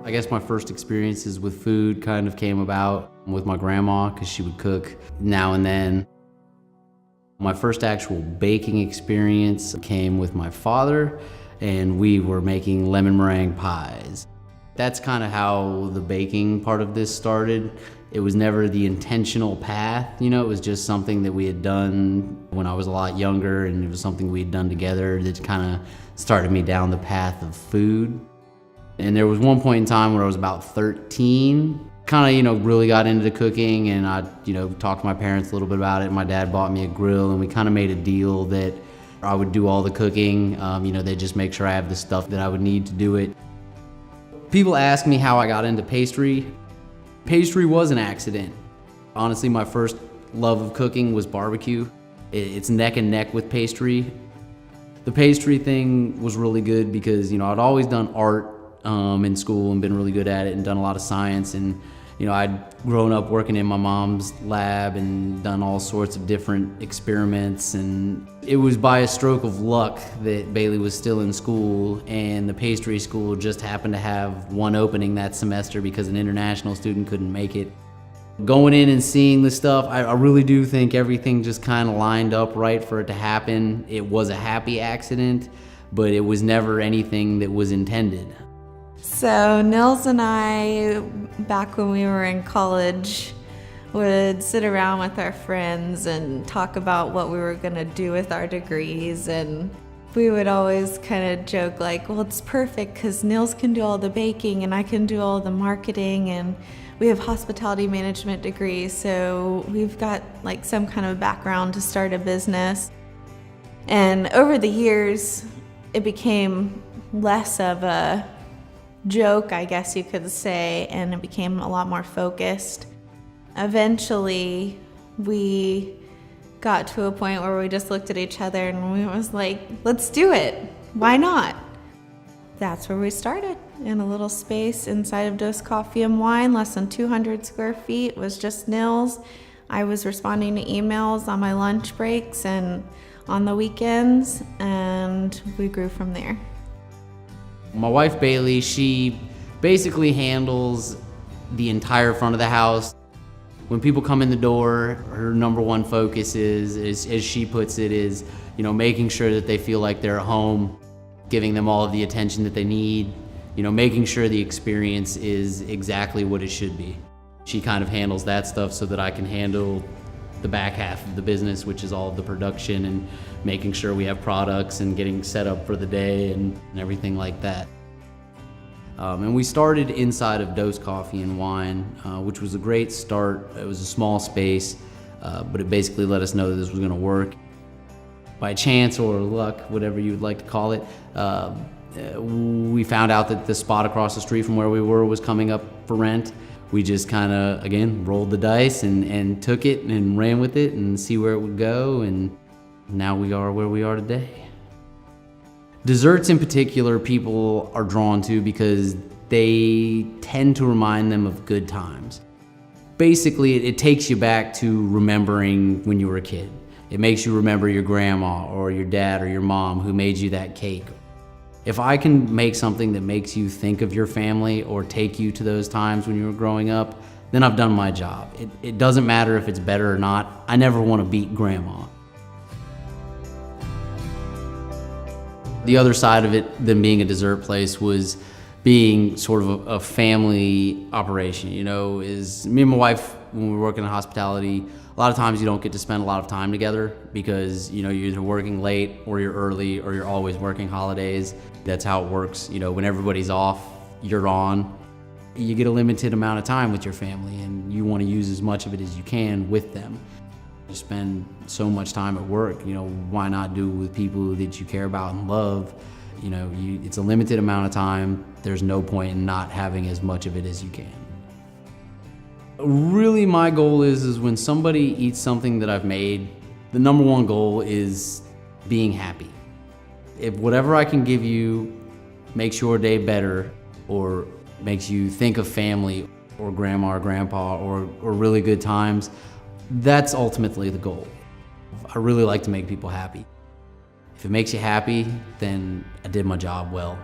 I guess my first experiences with food kind of came about with my grandma because she would cook now and then. My first actual baking experience came with my father, and we were making lemon meringue pies. That's kind of how the baking part of this started. It was never the intentional path, it was just something that we had done when I was a lot younger, and it was something we had done together that kind of started me down the path of food. And there was one point in time where I was about 13, kind of, really got into cooking, and I, talked to my parents a little bit about it. My dad bought me a grill, and we kind of made a deal that I would do all the cooking. They'd just make sure I have the stuff that I would need to do it. People ask me how I got into pastry. Pastry was an accident. Honestly, my first love of cooking was barbecue. It's neck and neck with pastry. The pastry thing was really good because, I'd always done art in school and been really good at it and done a lot of science, and I'd grown up working in my mom's lab and done all sorts of different experiments, and it was by a stroke of luck that Bailey was still in school, and the pastry school just happened to have one opening that semester because an international student couldn't make it. Going in and seeing the stuff, I really do think everything just kind of lined up right for it to happen. It was a happy accident, but it was never anything that was intended. So Nils and I, back when we were in college, would sit around with our friends and talk about what we were going to do with our degrees, and we would always kind of joke like, well, it's perfect because Nils can do all the baking and I can do all the marketing, and we have hospitality management degrees, so we've got like some kind of background to start a business. And over the years, it became less of a joke, I guess you could say, and it became a lot more focused. Eventually, we got to a point where we just looked at each other and we was like, let's do it. Why not? That's where we started, in a little space inside of Dose Coffee and Wine, less than 200 square feet. It was just Nils. I was responding to emails on my lunch breaks and on the weekends, and we grew from there. My wife Bailey, she basically handles the entire front of the house. When people come in the door, her number one focus is as she puts it, is making sure that they feel like they're at home, giving them all of the attention that they need, making sure the experience is exactly what it should be. She kind of handles that stuff so that I can handle the back half of the business, which is all of the production and making sure we have products and getting set up for the day and everything like that. And we started inside of Dose Coffee and Wine, which was a great start. It was a small space, but it basically let us know that this was going to work. By chance or luck, whatever you would like to call it, we found out that the spot across the street from where we were was coming up for rent. We just kind of, again, rolled the dice and took it and ran with it and see where it would go, and now we are where we are today. Desserts in particular, people are drawn to because they tend to remind them of good times. Basically, it takes you back to remembering when you were a kid. It makes you remember your grandma or your dad or your mom who made you that cake. If I can make something that makes you think of your family or take you to those times when you were growing up, then I've done my job. It doesn't matter if it's better or not. I never want to beat grandma. The other side of it than being a dessert place was being sort of a family operation, is me and my wife, when we work in hospitality, a lot of times you don't get to spend a lot of time together because, you're either working late or you're early or you're always working holidays. That's how it works. When everybody's off, you're on. You get a limited amount of time with your family and you want to use as much of it as you can with them. You spend so much time at work, why not do it with people that you care about and love? It's a limited amount of time. There's no point in not having as much of it as you can. Really, my goal is when somebody eats something that I've made, the number one goal is being happy. If whatever I can give you makes your day better or makes you think of family or grandma or grandpa or really good times, that's ultimately the goal. I really like to make people happy. If it makes you happy, then I did my job well.